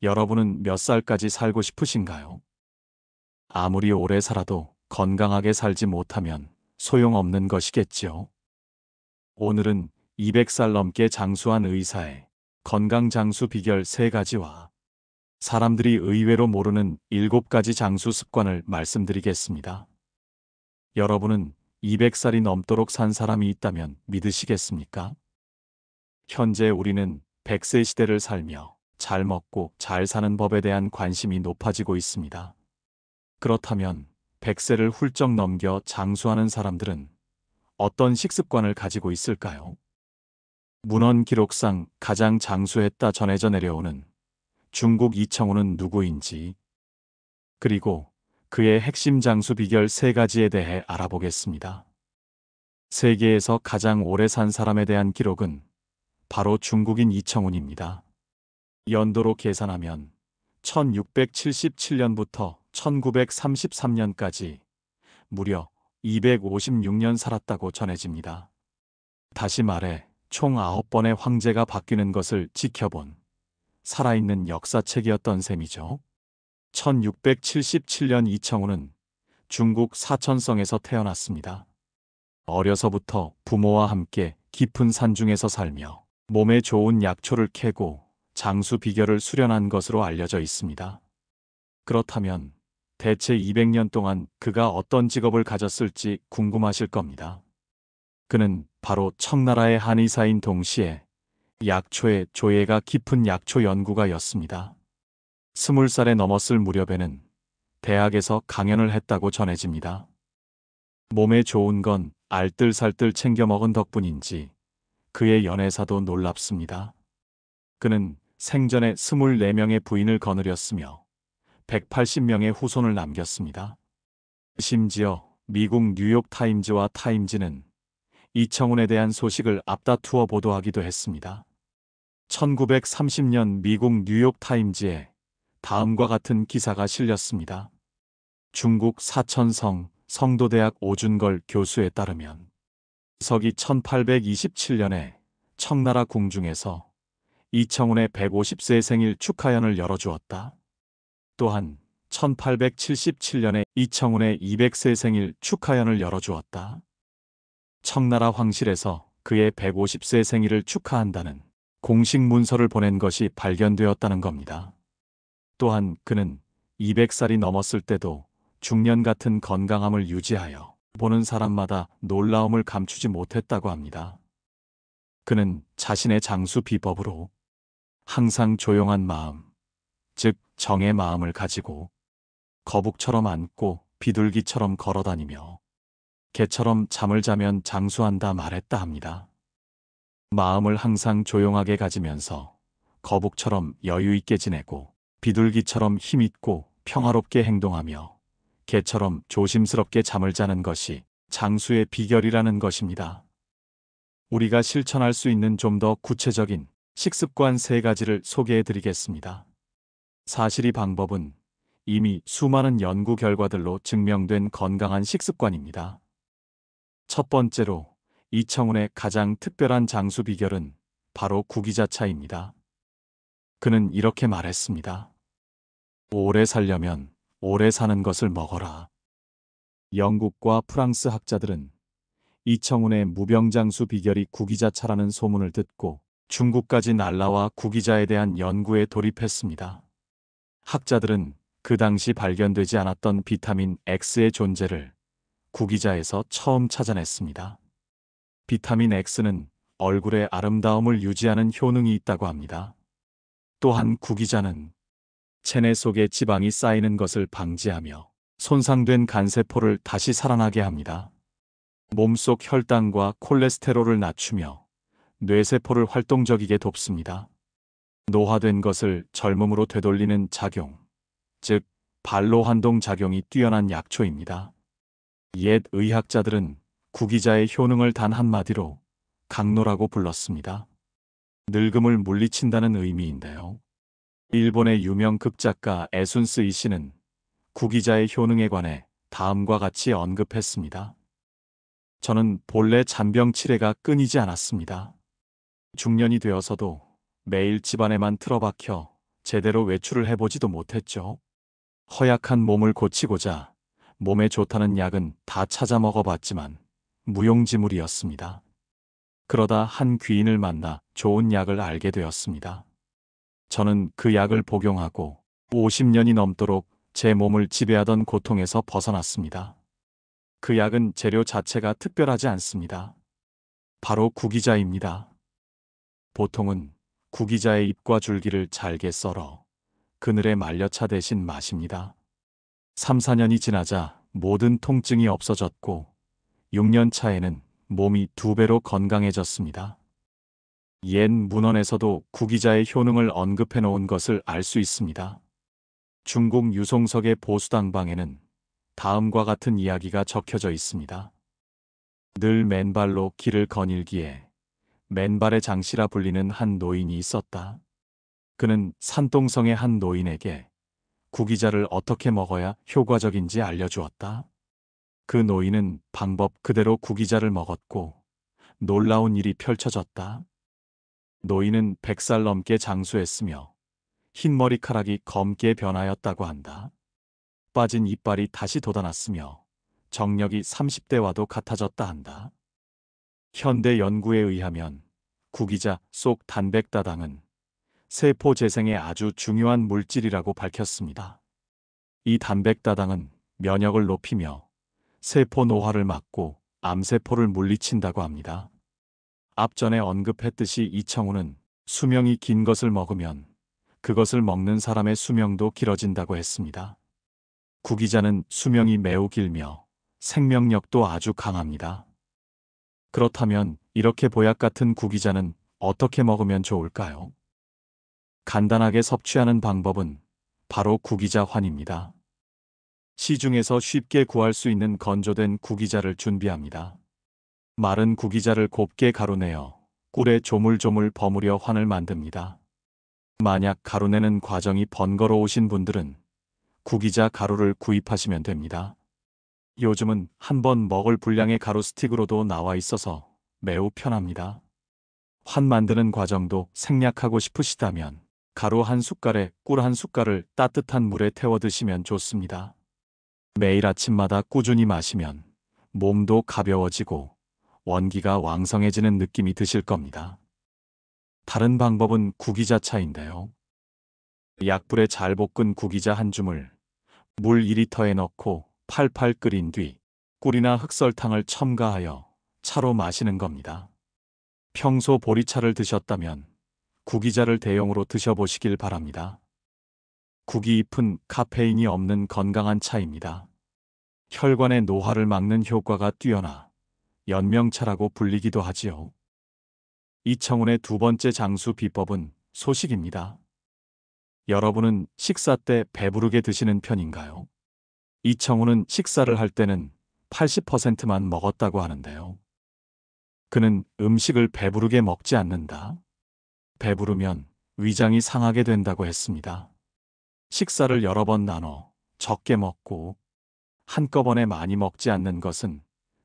여러분은 몇 살까지 살고 싶으신가요? 아무리 오래 살아도 건강하게 살지 못하면 소용없는 것이겠지요. 오늘은 200살 넘게 장수한 의사의 건강 장수 비결 3가지와 사람들이 의외로 모르는 7가지 장수 습관을 말씀드리겠습니다. 여러분은 200살이 넘도록 산 사람이 있다면 믿으시겠습니까? 현재 우리는 100세 시대를 살며 잘 먹고 잘 사는 법에 대한 관심이 높아지고 있습니다. 그렇다면 100세를 훌쩍 넘겨 장수하는 사람들은 어떤 식습관을 가지고 있을까요? 문헌 기록상 가장 장수했다 전해져 내려오는 중국 이청우는 누구인지, 그리고 그의 핵심 장수 비결 3가지에 대해 알아보겠습니다. 세계에서 가장 오래 산 사람에 대한 기록은 바로 중국인 이청훈입니다. 연도로 계산하면 1677년부터 1933년까지 무려 256년 살았다고 전해집니다. 다시 말해 총 9번의 황제가 바뀌는 것을 지켜본 살아있는 역사책이었던 셈이죠. 1677년 이청훈은 중국 사천성에서 태어났습니다. 어려서부터 부모와 함께 깊은 산중에서 살며 몸에 좋은 약초를 캐고 장수 비결을 수련한 것으로 알려져 있습니다. 그렇다면 대체 200년 동안 그가 어떤 직업을 가졌을지 궁금하실 겁니다. 그는 바로 청나라의 한의사인 동시에 약초의 조예가 깊은 약초 연구가였습니다. 20살에 넘었을 무렵에는 대학에서 강연을 했다고 전해집니다. 몸에 좋은 건 알뜰살뜰 챙겨 먹은 덕분인지 그의 연애사도 놀랍습니다. 그는 생전에 24명의 부인을 거느렸으며 180명의 후손을 남겼습니다. 심지어 미국 뉴욕타임즈와 타임지는 이청훈에 대한 소식을 앞다투어 보도하기도 했습니다. 1930년 미국 뉴욕타임즈에 다음과 같은 기사가 실렸습니다. 중국 사천성 성도대학 오준걸 교수에 따르면 서기 1827년에 청나라 궁중에서 이청훈의 150세 생일 축하연을 열어주었다. 또한 1877년에 이청훈의 200세 생일 축하연을 열어주었다. 청나라 황실에서 그의 150세 생일을 축하한다는 공식 문서를 보낸 것이 발견되었다는 겁니다. 또한 그는 200살이 넘었을 때도 중년 같은 건강함을 유지하여 보는 사람마다 놀라움을 감추지 못했다고 합니다. 그는 자신의 장수 비법으로 항상 조용한 마음, 즉 정의 마음을 가지고 거북처럼 앉고 비둘기처럼 걸어다니며 개처럼 잠을 자면 장수한다 말했다 합니다. 마음을 항상 조용하게 가지면서 거북처럼 여유 있게 지내고 비둘기처럼 힘있고 평화롭게 행동하며 개처럼 조심스럽게 잠을 자는 것이 장수의 비결이라는 것입니다. 우리가 실천할 수 있는 좀 더 구체적인 식습관 3가지를 소개해 드리겠습니다. 사실 이 방법은 이미 수많은 연구 결과들로 증명된 건강한 식습관입니다. 첫 번째로 이청훈의 가장 특별한 장수 비결은 바로 구기자차입니다. 그는 이렇게 말했습니다. 오래 살려면 오래 사는 것을 먹어라. 영국과 프랑스 학자들은 이청훈의 무병장수 비결이 구기자차라는 소문을 듣고 중국까지 날라와 구기자에 대한 연구에 돌입했습니다. 학자들은 그 당시 발견되지 않았던 비타민 X의 존재를 구기자에서 처음 찾아냈습니다. 비타민 X는 얼굴의 아름다움을 유지하는 효능이 있다고 합니다. 또한 구기자는 체내 속에 지방이 쌓이는 것을 방지하며 손상된 간세포를 다시 살아나게 합니다. 몸속 혈당과 콜레스테롤을 낮추며 뇌세포를 활동적이게 돕습니다. 노화된 것을 젊음으로 되돌리는 작용, 즉 반로환동 작용이 뛰어난 약초입니다. 옛 의학자들은 구기자의 효능을 단 한마디로 강노라고 불렀습니다. 늙음을 물리친다는 의미인데요. 일본의 유명 극작가 에순스 이씨는 구기자의 효능에 관해 다음과 같이 언급했습니다. 저는 본래 잔병 치레가 끊이지 않았습니다. 중년이 되어서도 매일 집안에만 틀어박혀 제대로 외출을 해보지도 못했죠. 허약한 몸을 고치고자 몸에 좋다는 약은 다 찾아 먹어봤지만 무용지물이었습니다. 그러다 한 귀인을 만나 좋은 약을 알게 되었습니다. 저는 그 약을 복용하고 50년이 넘도록 제 몸을 지배하던 고통에서 벗어났습니다. 그 약은 재료 자체가 특별하지 않습니다. 바로 구기자입니다. 보통은 구기자의 잎과 줄기를 잘게 썰어 그늘에 말려 차 대신 마십니다. 3, 4년이 지나자 모든 통증이 없어졌고 6년 차에는 몸이 2배로 건강해졌습니다. 옛 문헌에서도 구기자의 효능을 언급해 놓은 것을 알 수 있습니다. 중국 유송석의 보수당방에는 다음과 같은 이야기가 적혀져 있습니다. 늘 맨발로 길을 거닐기에 맨발의 장씨라 불리는 한 노인이 있었다. 그는 산동성의 한 노인에게 구기자를 어떻게 먹어야 효과적인지 알려주었다. 그 노인은 방법 그대로 구기자를 먹었고 놀라운 일이 펼쳐졌다. 노인은 100살 넘게 장수했으며 흰 머리카락이 검게 변하였다고 한다. 빠진 이빨이 다시 돋아났으며 정력이 30대와도 같아졌다 한다. 현대 연구에 의하면 구기자 속 단백다당은 세포 재생에 아주 중요한 물질이라고 밝혔습니다. 이 단백다당은 면역을 높이며 세포 노화를 막고 암세포를 물리친다고 합니다. 앞전에 언급했듯이 이청우는 수명이 긴 것을 먹으면 그것을 먹는 사람의 수명도 길어진다고 했습니다. 구기자는 수명이 매우 길며 생명력도 아주 강합니다. 그렇다면 이렇게 보약 같은 구기자는 어떻게 먹으면 좋을까요? 간단하게 섭취하는 방법은 바로 구기자환입니다. 시중에서 쉽게 구할 수 있는 건조된 구기자를 준비합니다. 마른 구기자를 곱게 가루내어 꿀에 조물조물 버무려 환을 만듭니다. 만약 가루내는 과정이 번거로우신 분들은 구기자 가루를 구입하시면 됩니다. 요즘은 한 번 먹을 분량의 가루 스틱으로도 나와 있어서 매우 편합니다. 환 만드는 과정도 생략하고 싶으시다면 가루 한 숟갈에 꿀 한 숟갈을 따뜻한 물에 태워 드시면 좋습니다. 매일 아침마다 꾸준히 마시면 몸도 가벼워지고 원기가 왕성해지는 느낌이 드실 겁니다. 다른 방법은 구기자차인데요. 약불에 잘 볶은 구기자 한 줌을 물 2리터에 넣고 팔팔 끓인 뒤 꿀이나 흑설탕을 첨가하여 차로 마시는 겁니다. 평소 보리차를 드셨다면 구기자를 대용으로 드셔보시길 바랍니다. 구기잎은 카페인이 없는 건강한 차입니다. 혈관의 노화를 막는 효과가 뛰어나 연명차라고 불리기도 하지요. 이청훈의 두 번째 장수 비법은 소식입니다. 여러분은 식사 때 배부르게 드시는 편인가요? 이청훈은 식사를 할 때는 80%만 먹었다고 하는데요. 그는 음식을 배부르게 먹지 않는다. 배부르면 위장이 상하게 된다고 했습니다. 식사를 여러 번 나눠 적게 먹고 한꺼번에 많이 먹지 않는 것은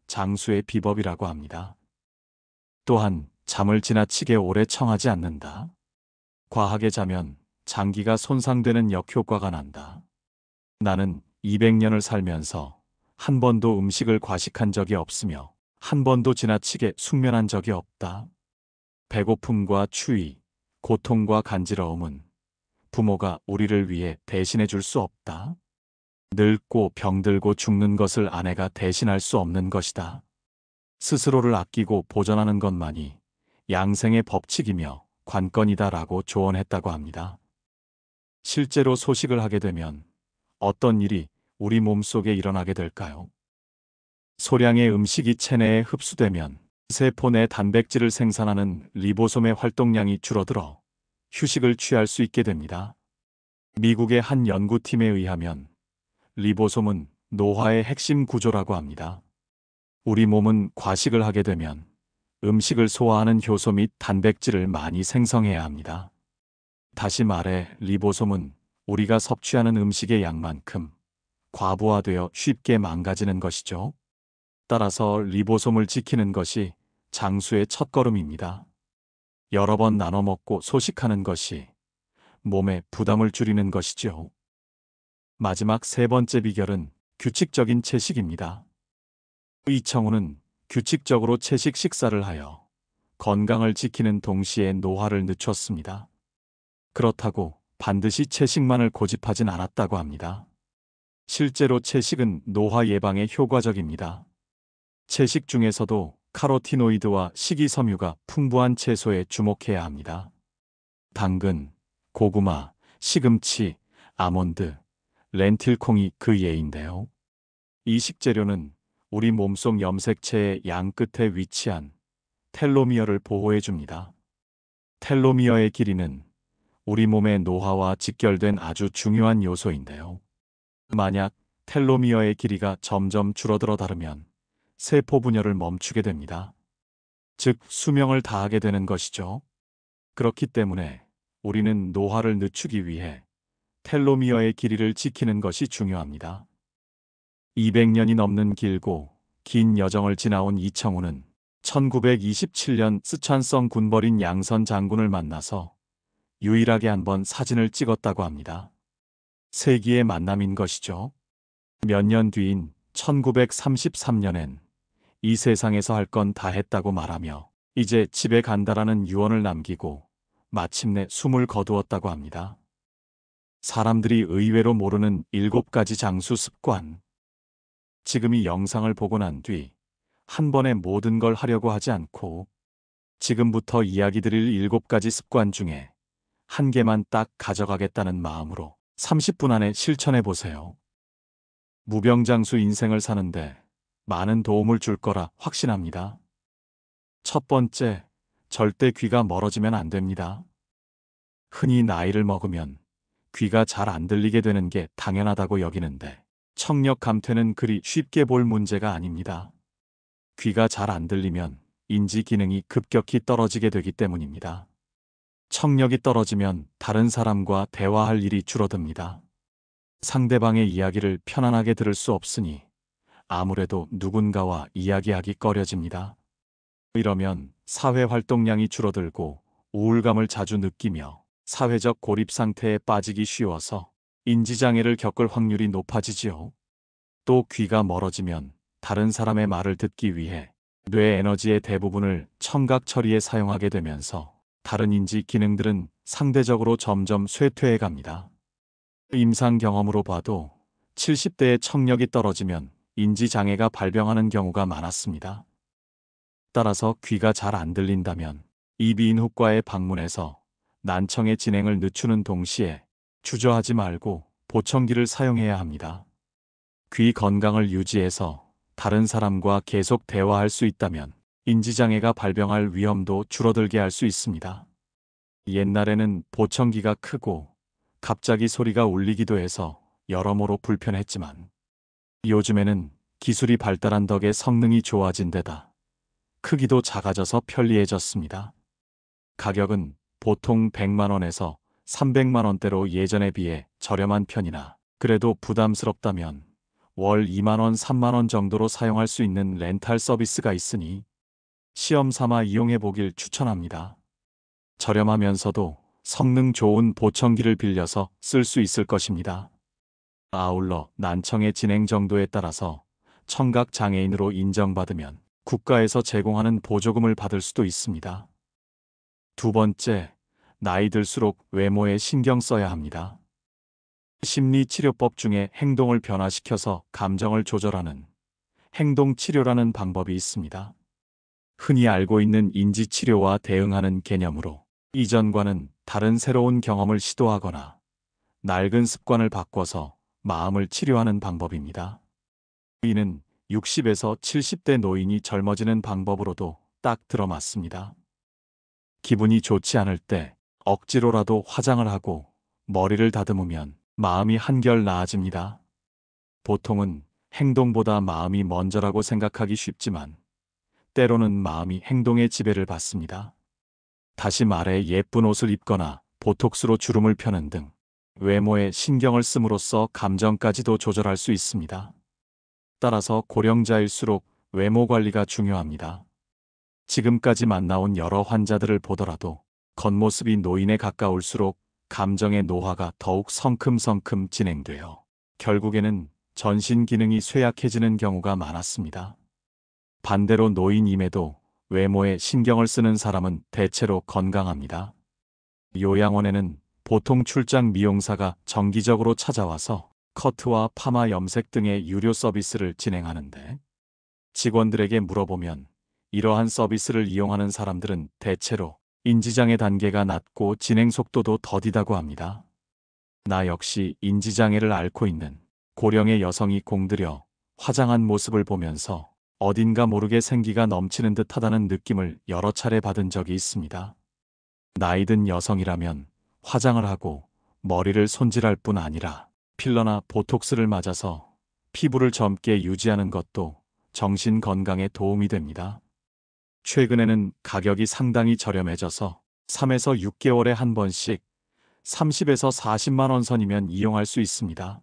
장수의 비법이라고 합니다. 또한 잠을 지나치게 오래 청하지 않는다. 과하게 자면 장기가 손상되는 역효과가 난다. 나는 200년을 살면서 한 번도 음식을 과식한 적이 없으며 한 번도 지나치게 숙면한 적이 없다. 배고픔과 추위, 고통과 간지러움은 부모가 우리를 위해 대신해 줄 수 없다. 늙고 병들고 죽는 것을 아내가 대신할 수 없는 것이다. 스스로를 아끼고 보존하는 것만이 양생의 법칙이며 관건이다라고 조언했다고 합니다. 실제로 소식을 하게 되면 어떤 일이 우리 몸속에 일어나게 될까요? 소량의 음식이 체내에 흡수되면 세포 내 단백질을 생산하는 리보솜의 활동량이 줄어들어 휴식을 취할 수 있게 됩니다. 미국의 한 연구팀에 의하면 리보솜은 노화의 핵심 구조라고 합니다. 우리 몸은 과식을 하게 되면 음식을 소화하는 효소 및 단백질을 많이 생성해야 합니다. 다시 말해 리보솜은 우리가 섭취하는 음식의 양만큼 과부하되어 쉽게 망가지는 것이죠. 따라서 리보솜을 지키는 것이 장수의 첫걸음입니다. 여러 번 나눠 먹고 소식하는 것이 몸의 부담을 줄이는 것이죠. 마지막 세 번째 비결은 규칙적인 채식입니다. 이청우는 규칙적으로 채식 식사를 하여 건강을 지키는 동시에 노화를 늦췄습니다. 그렇다고 반드시 채식만을 고집하진 않았다고 합니다. 실제로 채식은 노화 예방에 효과적입니다. 채식 중에서도 카로티노이드와 식이섬유가 풍부한 채소에 주목해야 합니다. 당근, 고구마, 시금치, 아몬드, 렌틸콩이 그 예인데요. 이 식재료는 우리 몸속 염색체의 양 끝에 위치한 텔로미어를 보호해 줍니다. 텔로미어의 길이는 우리 몸의 노화와 직결된 아주 중요한 요소인데요. 만약 텔로미어의 길이가 점점 줄어들어 다르면 세포 분열을 멈추게 됩니다. 즉, 수명을 다하게 되는 것이죠. 그렇기 때문에 우리는 노화를 늦추기 위해 텔로미어의 길이를 지키는 것이 중요합니다. 200년이 넘는 길고 긴 여정을 지나온 이청우는 1927년 쓰촨성 군벌인 양선 장군을 만나서 유일하게 한번 사진을 찍었다고 합니다. 세기의 만남인 것이죠. 몇 년 뒤인 1933년엔 이 세상에서 할 건 다 했다고 말하며 이제 집에 간다라는 유언을 남기고 마침내 숨을 거두었다고 합니다. 사람들이 의외로 모르는 7가지 장수 습관. 지금 이 영상을 보고 난 뒤 한 번에 모든 걸 하려고 하지 않고 지금부터 이야기 드릴 7가지 습관 중에 한 개만 딱 가져가겠다는 마음으로 30분 안에 실천해 보세요. 무병장수 인생을 사는데 많은 도움을 줄 거라 확신합니다. 첫 번째, 절대 귀가 멀어지면 안 됩니다. 흔히 나이를 먹으면 귀가 잘 안 들리게 되는 게 당연하다고 여기는데 청력 감퇴는 그리 쉽게 볼 문제가 아닙니다. 귀가 잘 안 들리면 인지 기능이 급격히 떨어지게 되기 때문입니다. 청력이 떨어지면 다른 사람과 대화할 일이 줄어듭니다. 상대방의 이야기를 편안하게 들을 수 없으니 아무래도 누군가와 이야기하기 꺼려집니다. 이러면 사회 활동량이 줄어들고 우울감을 자주 느끼며 사회적 고립 상태에 빠지기 쉬워서 인지장애를 겪을 확률이 높아지지요. 또 귀가 멀어지면 다른 사람의 말을 듣기 위해 뇌 에너지의 대부분을 청각 처리에 사용하게 되면서 다른 인지 기능들은 상대적으로 점점 쇠퇴해 갑니다. 임상 경험으로 봐도 70대의 청력이 떨어지면 인지장애가 발병하는 경우가 많았습니다. 따라서 귀가 잘 안 들린다면 이비인후과에 방문해서 난청의 진행을 늦추는 동시에 주저하지 말고 보청기를 사용해야 합니다. 귀 건강을 유지해서 다른 사람과 계속 대화할 수 있다면 인지장애가 발병할 위험도 줄어들게 할 수 있습니다. 옛날에는 보청기가 크고 갑자기 소리가 울리기도 해서 여러모로 불편했지만 요즘에는 기술이 발달한 덕에 성능이 좋아진 데다 크기도 작아져서 편리해졌습니다. 가격은 보통 100만 원에서 300만 원대로 예전에 비해 저렴한 편이나 그래도 부담스럽다면 월 2만 원, 3만 원 정도로 사용할 수 있는 렌탈 서비스가 있으니 시험 삼아 이용해 보길 추천합니다. 저렴하면서도 성능 좋은 보청기를 빌려서 쓸 수 있을 것입니다. 아울러 난청의 진행 정도에 따라서 청각 장애인으로 인정받으면 국가에서 제공하는 보조금을 받을 수도 있습니다. 두 번째, 나이 들수록 외모에 신경 써야 합니다. 심리치료법 중에 행동을 변화시켜서 감정을 조절하는 행동치료라는 방법이 있습니다. 흔히 알고 있는 인지치료와 대응하는 개념으로 이전과는 다른 새로운 경험을 시도하거나 낡은 습관을 바꿔서 마음을 치료하는 방법입니다. 이는 60에서 70대 노인이 젊어지는 방법으로도 딱 들어맞습니다. 기분이 좋지 않을 때 억지로라도 화장을 하고 머리를 다듬으면 마음이 한결 나아집니다. 보통은 행동보다 마음이 먼저라고 생각하기 쉽지만 때로는 마음이 행동의 지배를 받습니다. 다시 말해 예쁜 옷을 입거나 보톡스로 주름을 펴는 등 외모에 신경을 씀으로써 감정까지도 조절할 수 있습니다. 따라서 고령자일수록 외모 관리가 중요합니다. 지금까지 만나온 여러 환자들을 보더라도 겉모습이 노인에 가까울수록 감정의 노화가 더욱 성큼성큼 진행되어 결국에는 전신 기능이 쇠약해지는 경우가 많았습니다. 반대로 노인임에도 외모에 신경을 쓰는 사람은 대체로 건강합니다. 요양원에는 보통 출장 미용사가 정기적으로 찾아와서 커트와 파마 염색 등의 유료 서비스를 진행하는데, 직원들에게 물어보면 이러한 서비스를 이용하는 사람들은 대체로 인지장애 단계가 낮고 진행 속도도 더디다고 합니다. 나 역시 인지장애를 앓고 있는 고령의 여성이 공들여 화장한 모습을 보면서 어딘가 모르게 생기가 넘치는 듯하다는 느낌을 여러 차례 받은 적이 있습니다. 나이든 여성이라면 화장을 하고 머리를 손질할 뿐 아니라 필러나 보톡스를 맞아서 피부를 젊게 유지하는 것도 정신 건강에 도움이 됩니다. 최근에는 가격이 상당히 저렴해져서 3에서 6개월에 한 번씩 30에서 40만 원 선이면 이용할 수 있습니다.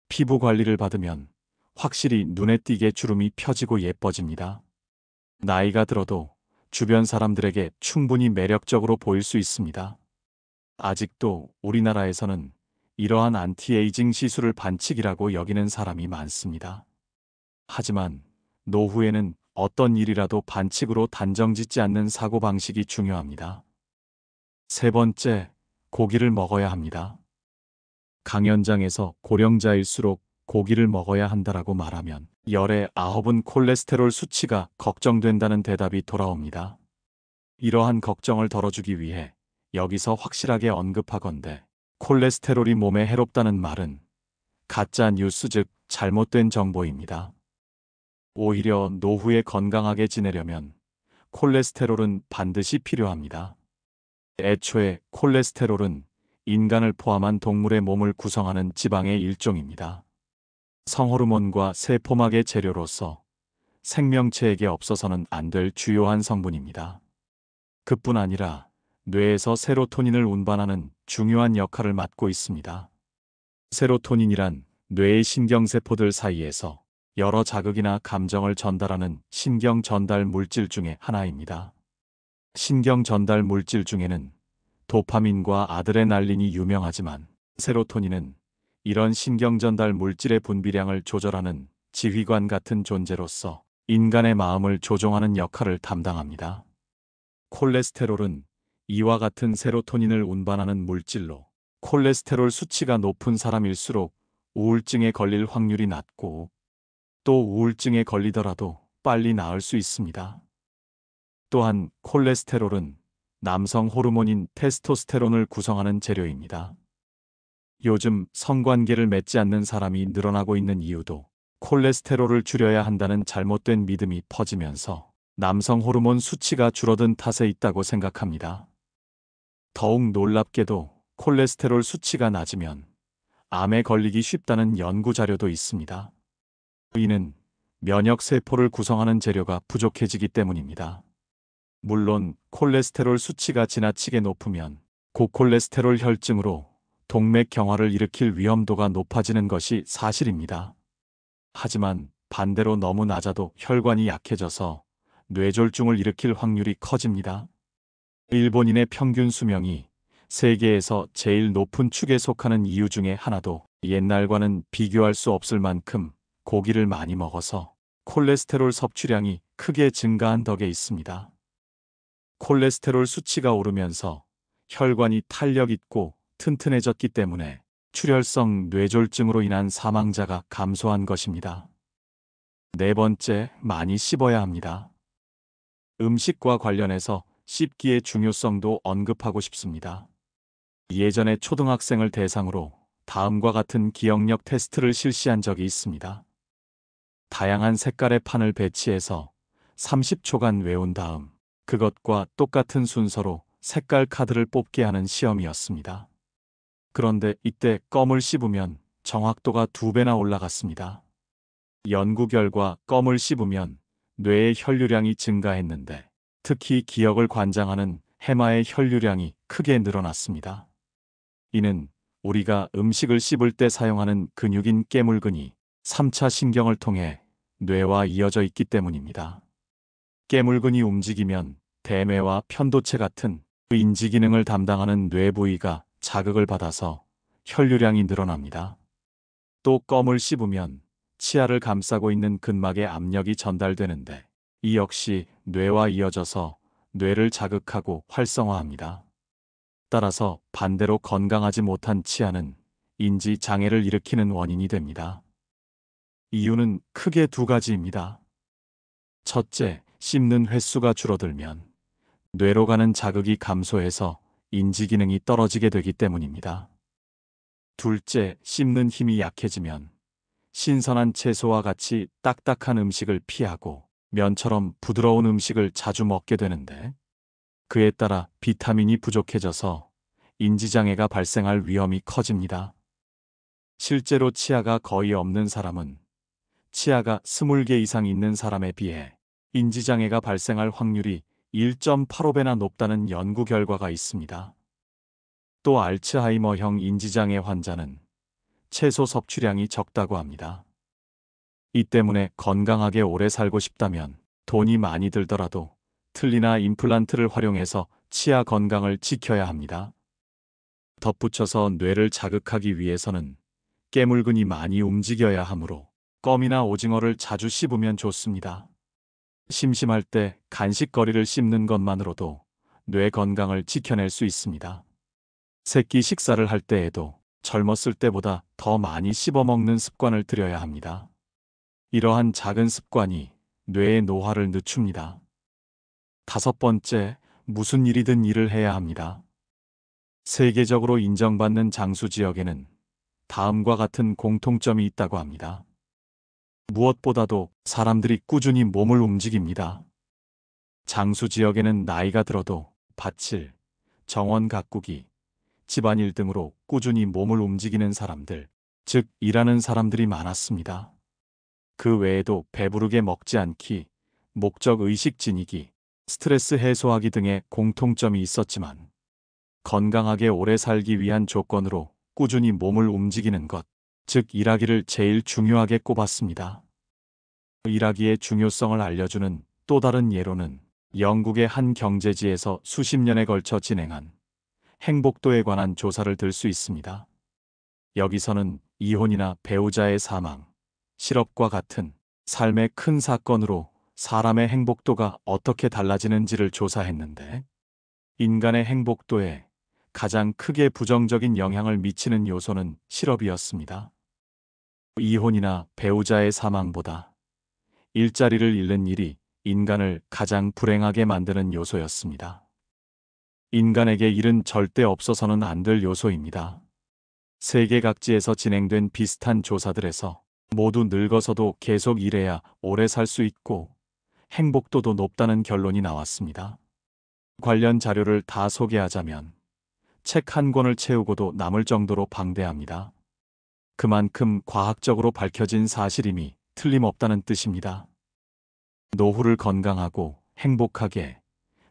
피부 관리를 받으면 확실히 눈에 띄게 주름이 펴지고 예뻐집니다. 나이가 들어도 주변 사람들에게 충분히 매력적으로 보일 수 있습니다. 아직도 우리나라에서는 이러한 안티에이징 시술을 반칙이라고 여기는 사람이 많습니다. 하지만 노후에는 어떤 일이라도 반칙으로 단정짓지 않는 사고방식이 중요합니다. 세 번째, 고기를 먹어야 합니다. 강연장에서 고령자일수록 고기를 먹어야 한다라고 말하면 열의 9은 콜레스테롤 수치가 걱정된다는 대답이 돌아옵니다. 이러한 걱정을 덜어주기 위해 여기서 확실하게 언급하건대 콜레스테롤이 몸에 해롭다는 말은 가짜 뉴스, 즉 잘못된 정보입니다. 오히려 노후에 건강하게 지내려면 콜레스테롤은 반드시 필요합니다. 애초에 콜레스테롤은 인간을 포함한 동물의 몸을 구성하는 지방의 일종입니다. 성호르몬과 세포막의 재료로서 생명체에게 없어서는 안 될 주요한 성분입니다. 그뿐 아니라 뇌에서 세로토닌을 운반하는 중요한 역할을 맡고 있습니다. 세로토닌이란 뇌의 신경세포들 사이에서 여러 자극이나 감정을 전달하는 신경 전달 물질 중에 하나입니다. 신경 전달 물질 중에는 도파민과 아드레날린이 유명하지만 세로토닌은 이런 신경 전달 물질의 분비량을 조절하는 지휘관 같은 존재로서 인간의 마음을 조종하는 역할을 담당합니다. 콜레스테롤은 이와 같은 세로토닌을 운반하는 물질로 콜레스테롤 수치가 높은 사람일수록 우울증에 걸릴 확률이 낮고 또 우울증에 걸리더라도 빨리 나을 수 있습니다. 또한 콜레스테롤은 남성 호르몬인 테스토스테론을 구성하는 재료입니다. 요즘 성관계를 맺지 않는 사람이 늘어나고 있는 이유도 콜레스테롤을 줄여야 한다는 잘못된 믿음이 퍼지면서 남성 호르몬 수치가 줄어든 탓에 있다고 생각합니다. 더욱 놀랍게도 콜레스테롤 수치가 낮으면 암에 걸리기 쉽다는 연구 자료도 있습니다. 이는 면역세포를 구성하는 재료가 부족해지기 때문입니다. 물론 콜레스테롤 수치가 지나치게 높으면 고콜레스테롤 혈증으로 동맥경화를 일으킬 위험도가 높아지는 것이 사실입니다. 하지만 반대로 너무 낮아도 혈관이 약해져서 뇌졸중을 일으킬 확률이 커집니다. 일본인의 평균 수명이 세계에서 제일 높은 축에 속하는 이유 중에 하나도 옛날과는 비교할 수 없을 만큼 고기를 많이 먹어서 콜레스테롤 섭취량이 크게 증가한 덕에 있습니다. 콜레스테롤 수치가 오르면서 혈관이 탄력 있고 튼튼해졌기 때문에 출혈성 뇌졸중으로 인한 사망자가 감소한 것입니다. 네 번째, 많이 씹어야 합니다. 음식과 관련해서 씹기의 중요성도 언급하고 싶습니다. 예전에 초등학생을 대상으로 다음과 같은 기억력 테스트를 실시한 적이 있습니다. 다양한 색깔의 판을 배치해서 30초간 외운 다음 그것과 똑같은 순서로 색깔 카드를 뽑게 하는 시험이었습니다. 그런데 이때 껌을 씹으면 정확도가 2배나 올라갔습니다. 연구 결과 껌을 씹으면 뇌의 혈류량이 증가했는데 특히 기억을 관장하는 해마의 혈류량이 크게 늘어났습니다. 이는 우리가 음식을 씹을 때 사용하는 근육인 깨물근이 3차 신경을 통해 뇌와 이어져 있기 때문입니다. 깨물근이 움직이면 대뇌와 편도체 같은 인지 기능을 담당하는 뇌 부위가 자극을 받아서 혈류량이 늘어납니다. 또 껌을 씹으면 치아를 감싸고 있는 근막에 압력이 전달되는데 이 역시 뇌와 이어져서 뇌를 자극하고 활성화합니다. 따라서 반대로 건강하지 못한 치아는 인지 장애를 일으키는 원인이 됩니다. 이유는 크게 두 가지입니다. 첫째, 씹는 횟수가 줄어들면 뇌로 가는 자극이 감소해서 인지 기능이 떨어지게 되기 때문입니다. 둘째, 씹는 힘이 약해지면 신선한 채소와 같이 딱딱한 음식을 피하고 면처럼 부드러운 음식을 자주 먹게 되는데 그에 따라 비타민이 부족해져서 인지장애가 발생할 위험이 커집니다. 실제로 치아가 거의 없는 사람은 치아가 20개 이상 있는 사람에 비해 인지장애가 발생할 확률이 1.85배나 높다는 연구 결과가 있습니다. 또 알츠하이머형 인지장애 환자는 채소 섭취량이 적다고 합니다. 이 때문에 건강하게 오래 살고 싶다면 돈이 많이 들더라도 틀니나 임플란트를 활용해서 치아 건강을 지켜야 합니다. 덧붙여서 뇌를 자극하기 위해서는 깨물근이 많이 움직여야 하므로 껌이나 오징어를 자주 씹으면 좋습니다. 심심할 때 간식거리를 씹는 것만으로도 뇌 건강을 지켜낼 수 있습니다. 새끼 식사를 할 때에도 젊었을 때보다 더 많이 씹어먹는 습관을 들여야 합니다. 이러한 작은 습관이 뇌의 노화를 늦춥니다. 다섯 번째, 무슨 일이든 일을 해야 합니다. 세계적으로 인정받는 장수 지역에는 다음과 같은 공통점이 있다고 합니다. 무엇보다도 사람들이 꾸준히 몸을 움직입니다. 장수 지역에는 나이가 들어도 밭일, 정원 가꾸기, 집안일 등으로 꾸준히 몸을 움직이는 사람들, 즉 일하는 사람들이 많았습니다. 그 외에도 배부르게 먹지 않기, 목적 의식 지니기, 스트레스 해소하기 등의 공통점이 있었지만 건강하게 오래 살기 위한 조건으로 꾸준히 몸을 움직이는 것, 즉 일하기를 제일 중요하게 꼽았습니다. 일하기의 중요성을 알려주는 또 다른 예로는 영국의 한 경제지에서 수십 년에 걸쳐 진행한 행복도에 관한 조사를 들 수 있습니다. 여기서는 이혼이나 배우자의 사망, 실업과 같은 삶의 큰 사건으로 사람의 행복도가 어떻게 달라지는지를 조사했는데 인간의 행복도에 가장 크게 부정적인 영향을 미치는 요소는 실업이었습니다. 이혼이나 배우자의 사망보다 일자리를 잃는 일이 인간을 가장 불행하게 만드는 요소였습니다. 인간에게 일은 절대 없어서는 안 될 요소입니다. 세계 각지에서 진행된 비슷한 조사들에서 모두 늙어서도 계속 일해야 오래 살 수 있고 행복도도 높다는 결론이 나왔습니다. 관련 자료를 다 소개하자면 책 한 권을 채우고도 남을 정도로 방대합니다. 그만큼 과학적으로 밝혀진 사실임이 틀림없다는 뜻입니다. 노후를 건강하고 행복하게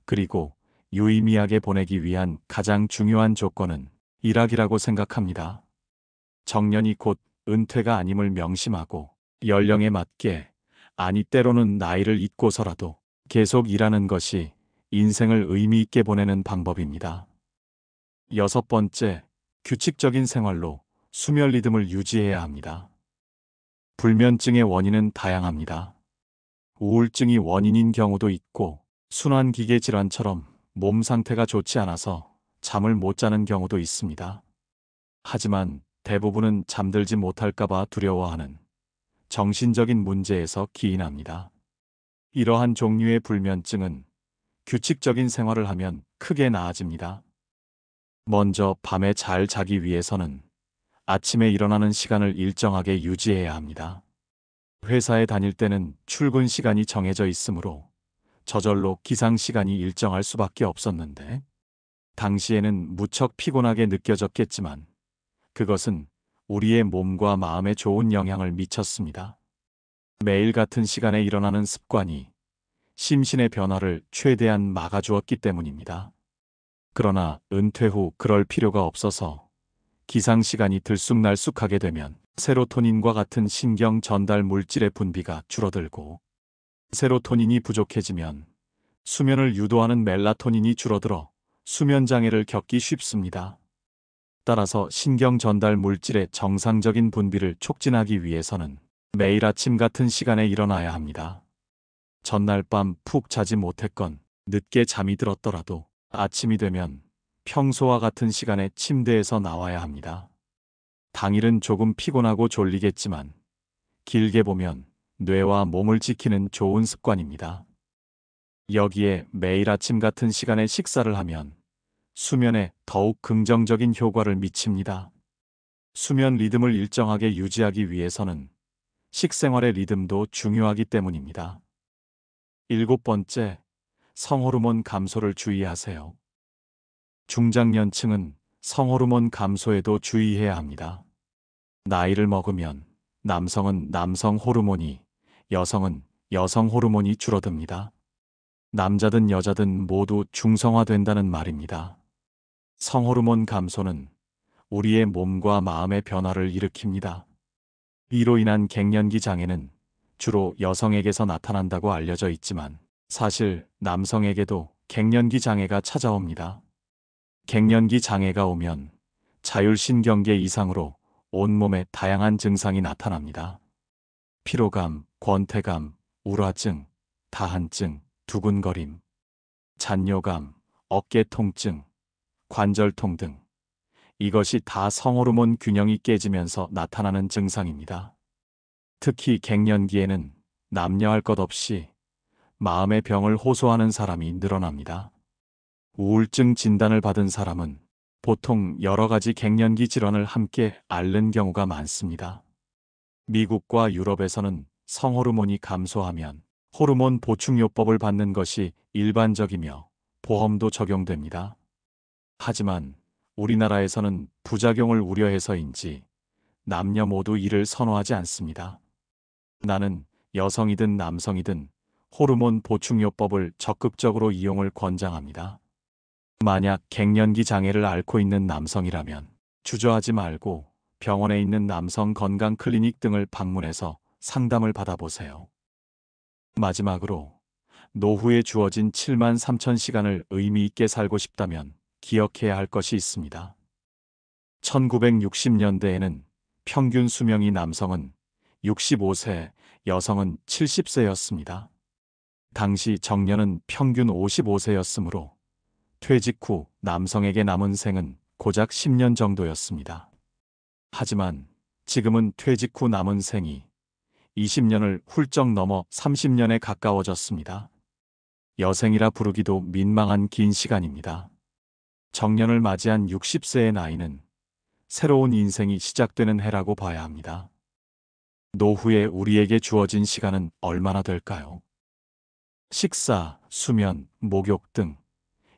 그리고 유의미하게 보내기 위한 가장 중요한 조건은 일하기라고 생각합니다. 정년이 곧 은퇴가 아님을 명심하고 연령에 맞게 아니 때로는 나이를 잊고서라도 계속 일하는 것이 인생을 의미 있게 보내는 방법입니다. 여섯 번째, 규칙적인 생활로 수면 리듬을 유지해야 합니다. 불면증의 원인은 다양합니다. 우울증이 원인인 경우도 있고 순환기계 질환처럼 몸 상태가 좋지 않아서 잠을 못 자는 경우도 있습니다. 하지만 대부분은 잠들지 못할까봐 두려워하는 정신적인 문제에서 기인합니다. 이러한 종류의 불면증은 규칙적인 생활을 하면 크게 나아집니다. 먼저 밤에 잘 자기 위해서는 아침에 일어나는 시간을 일정하게 유지해야 합니다. 회사에 다닐 때는 출근 시간이 정해져 있으므로 저절로 기상 시간이 일정할 수밖에 없었는데 당시에는 무척 피곤하게 느껴졌겠지만 그것은 우리의 몸과 마음에 좋은 영향을 미쳤습니다. 매일 같은 시간에 일어나는 습관이 심신의 변화를 최대한 막아주었기 때문입니다. 그러나 은퇴 후 그럴 필요가 없어서 기상 시간이 들쑥날쑥하게 되면 세로토닌과 같은 신경 전달 물질의 분비가 줄어들고 세로토닌이 부족해지면 수면을 유도하는 멜라토닌이 줄어들어 수면 장애를 겪기 쉽습니다. 따라서 신경 전달 물질의 정상적인 분비를 촉진하기 위해서는 매일 아침 같은 시간에 일어나야 합니다. 전날 밤 푹 자지 못했건 늦게 잠이 들었더라도 아침이 되면 평소와 같은 시간에 침대에서 나와야 합니다. 당일은 조금 피곤하고 졸리겠지만 길게 보면 뇌와 몸을 지키는 좋은 습관입니다. 여기에 매일 아침 같은 시간에 식사를 하면 수면에 더욱 긍정적인 효과를 미칩니다. 수면 리듬을 일정하게 유지하기 위해서는 식생활의 리듬도 중요하기 때문입니다. 7번째, 성호르몬 감소를 주의하세요. 중장년층은 성호르몬 감소에도 주의해야 합니다. 나이를 먹으면 남성은 남성 호르몬이, 여성은 여성 호르몬이 줄어듭니다. 남자든 여자든 모두 중성화된다는 말입니다. 성호르몬 감소는 우리의 몸과 마음의 변화를 일으킵니다. 이로 인한 갱년기 장애는 주로 여성에게서 나타난다고 알려져 있지만 사실 남성에게도 갱년기 장애가 찾아옵니다. 갱년기 장애가 오면 자율신경계 이상으로 온몸에 다양한 증상이 나타납니다. 피로감, 권태감, 우라증, 다한증, 두근거림, 잔뇨감, 어깨 통증, 관절통 등 이것이 다 성호르몬 균형이 깨지면서 나타나는 증상입니다. 특히 갱년기에는 남녀 할 것 없이 마음의 병을 호소하는 사람이 늘어납니다. 우울증 진단을 받은 사람은 보통 여러 가지 갱년기 질환을 함께 앓는 경우가 많습니다. 미국과 유럽에서는 성호르몬이 감소하면 호르몬 보충요법을 받는 것이 일반적이며 보험도 적용됩니다. 하지만 우리나라에서는 부작용을 우려해서인지 남녀 모두 이를 선호하지 않습니다. 나는 여성이든 남성이든 호르몬 보충요법을 적극적으로 이용을 권장합니다. 만약 갱년기 장애를 앓고 있는 남성이라면 주저하지 말고 병원에 있는 남성 건강 클리닉 등을 방문해서 상담을 받아보세요. 마지막으로 노후에 주어진 7만 3천 시간을 의미 있게 살고 싶다면 기억해야 할 것이 있습니다. 1960년대에는 평균 수명이 남성은 65세, 여성은 70세였습니다. 당시 정년은 평균 55세였으므로 퇴직 후 남성에게 남은 생은 고작 10년 정도였습니다. 하지만 지금은 퇴직 후 남은 생이 20년을 훌쩍 넘어 30년에 가까워졌습니다. 여생이라 부르기도 민망한 긴 시간입니다. 정년을 맞이한 60세의 나이는 새로운 인생이 시작되는 해라고 봐야 합니다. 노후에 우리에게 주어진 시간은 얼마나 될까요? 식사, 수면, 목욕 등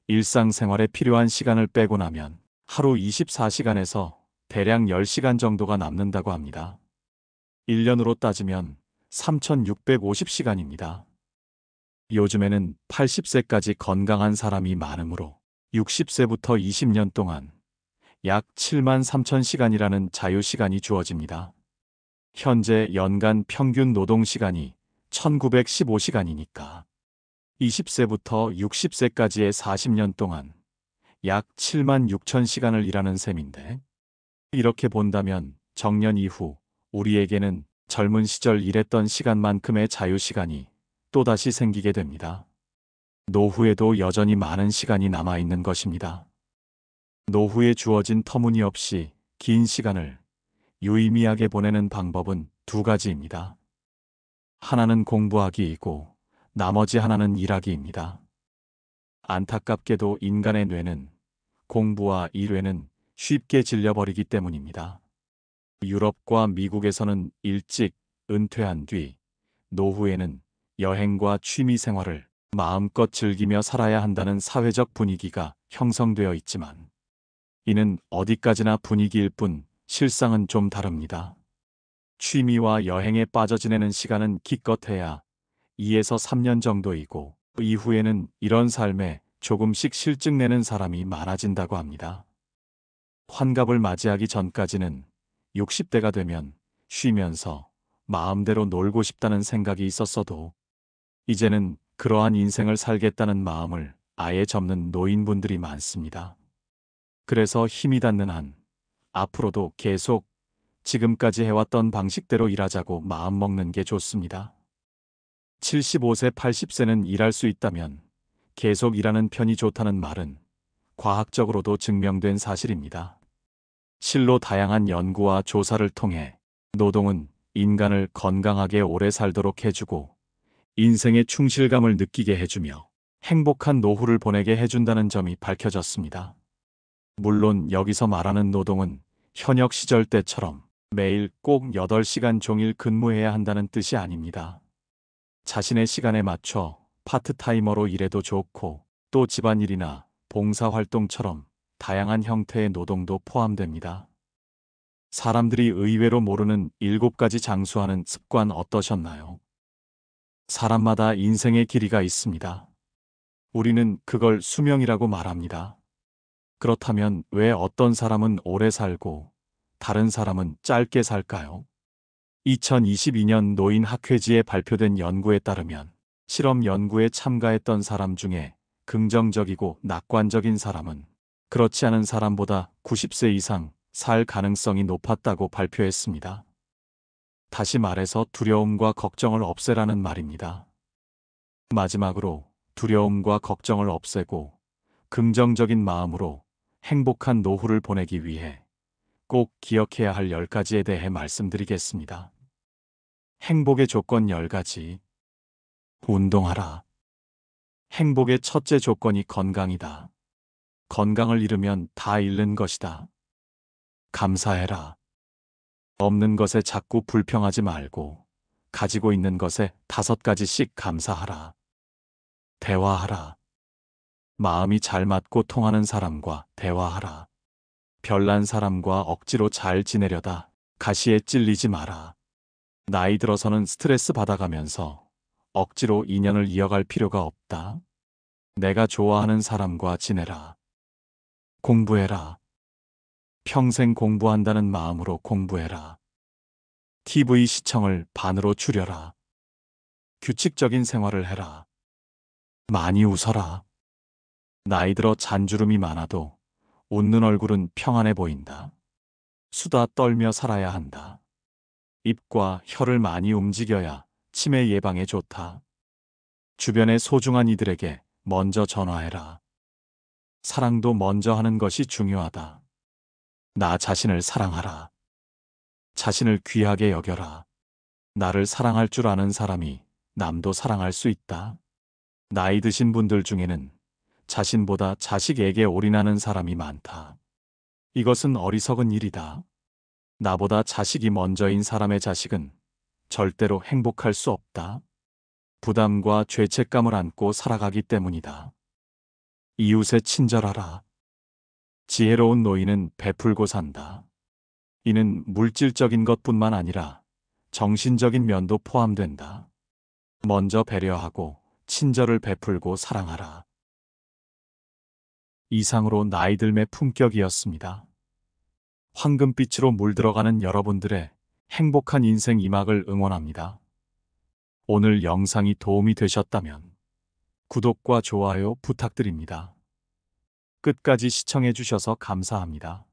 일상생활에 필요한 시간을 빼고 나면 하루 24시간에서 대략 10시간 정도가 남는다고 합니다. 1년으로 따지면 3,650시간입니다. 요즘에는 80세까지 건강한 사람이 많으므로 60세부터 20년 동안 약 7만 3천 시간이라는 자유시간이 주어집니다. 현재 연간 평균 노동시간이 1915시간이니까 20세부터 60세까지의 40년 동안 약 7만 6천 시간을 일하는 셈인데 이렇게 본다면 정년 이후 우리에게는 젊은 시절 일했던 시간만큼의 자유시간이 또다시 생기게 됩니다. 노후에도 여전히 많은 시간이 남아있는 것입니다. 노후에 주어진 터무니없이 긴 시간을 유의미하게 보내는 방법은 두 가지입니다. 하나는 공부하기이고 나머지 하나는 일하기입니다. 안타깝게도 인간의 뇌는 공부와 일에는 쉽게 질려버리기 때문입니다. 유럽과 미국에서는 일찍 은퇴한 뒤 노후에는 여행과 취미 생활을 마음껏 즐기며 살아야 한다는 사회적 분위기가 형성되어 있지만 이는 어디까지나 분위기일 뿐 실상은 좀 다릅니다. 취미와 여행에 빠져 지내는 시간은 기껏해야 2에서 3년 정도이고 이후에는 이런 삶에 조금씩 실증내는 사람이 많아진다고 합니다. 환갑을 맞이하기 전까지는 60대가 되면 쉬면서 마음대로 놀고 싶다는 생각이 있었어도 이제는 그러한 인생을 살겠다는 마음을 아예 접는 노인분들이 많습니다. 그래서 힘이 닿는 한 앞으로도 계속 지금까지 해왔던 방식대로 일하자고 마음먹는 게 좋습니다. 75세, 80세는 일할 수 있다면 계속 일하는 편이 좋다는 말은 과학적으로도 증명된 사실입니다. 실로 다양한 연구와 조사를 통해 노동은 인간을 건강하게 오래 살도록 해주고 인생의 충실감을 느끼게 해주며 행복한 노후를 보내게 해준다는 점이 밝혀졌습니다. 물론 여기서 말하는 노동은 현역 시절 때처럼 매일 꼭 8시간 종일 근무해야 한다는 뜻이 아닙니다. 자신의 시간에 맞춰 파트타이머로 일해도 좋고 또 집안일이나 봉사활동처럼 다양한 형태의 노동도 포함됩니다. 사람들이 의외로 모르는 7가지 장수하는 습관 어떠셨나요? 사람마다 인생의 길이가 있습니다. 우리는 그걸 수명이라고 말합니다. 그렇다면 왜 어떤 사람은 오래 살고 다른 사람은 짧게 살까요? 2022년 노인학회지에 발표된 연구에 따르면 실험 연구에 참가했던 사람 중에 긍정적이고 낙관적인 사람은 그렇지 않은 사람보다 90세 이상 살 가능성이 높았다고 발표했습니다. 다시 말해서 두려움과 걱정을 없애라는 말입니다. 마지막으로 두려움과 걱정을 없애고 긍정적인 마음으로 행복한 노후를 보내기 위해 꼭 기억해야 할 10가지에 대해 말씀드리겠습니다. 행복의 조건 10가지. 운동하라. 행복의 첫째 조건이 건강이다. 건강을 잃으면 다 잃는 것이다. 감사해라. 없는 것에 자꾸 불평하지 말고 가지고 있는 것에 5가지씩 감사하라. 대화하라. 마음이 잘 맞고 통하는 사람과 대화하라. 별난 사람과 억지로 잘 지내려다 가시에 찔리지 마라. 나이 들어서는 스트레스 받아가면서 억지로 인연을 이어갈 필요가 없다. 내가 좋아하는 사람과 지내라. 공부해라. 평생 공부한다는 마음으로 공부해라. TV 시청을 반으로 줄여라. 규칙적인 생활을 해라. 많이 웃어라. 나이 들어 잔주름이 많아도 웃는 얼굴은 평안해 보인다. 수다 떨며 살아야 한다. 입과 혀를 많이 움직여야 치매 예방에 좋다. 주변의 소중한 이들에게 먼저 전화해라. 사랑도 먼저 하는 것이 중요하다. 나 자신을 사랑하라. 자신을 귀하게 여겨라. 나를 사랑할 줄 아는 사람이 남도 사랑할 수 있다. 나이 드신 분들 중에는 자신보다 자식에게 올인하는 사람이 많다. 이것은 어리석은 일이다. 나보다 자식이 먼저인 사람의 자식은 절대로 행복할 수 없다. 부담과 죄책감을 안고 살아가기 때문이다. 이웃에 친절하라. 지혜로운 노인은 베풀고 산다. 이는 물질적인 것뿐만 아니라 정신적인 면도 포함된다. 먼저 배려하고 친절을 베풀고 사랑하라. 이상으로 나이들매 품격이었습니다. 황금빛으로 물들어가는 여러분들의 행복한 인생 이막을 응원합니다. 오늘 영상이 도움이 되셨다면 구독과 좋아요 부탁드립니다. 끝까지 시청해 주셔서 감사합니다.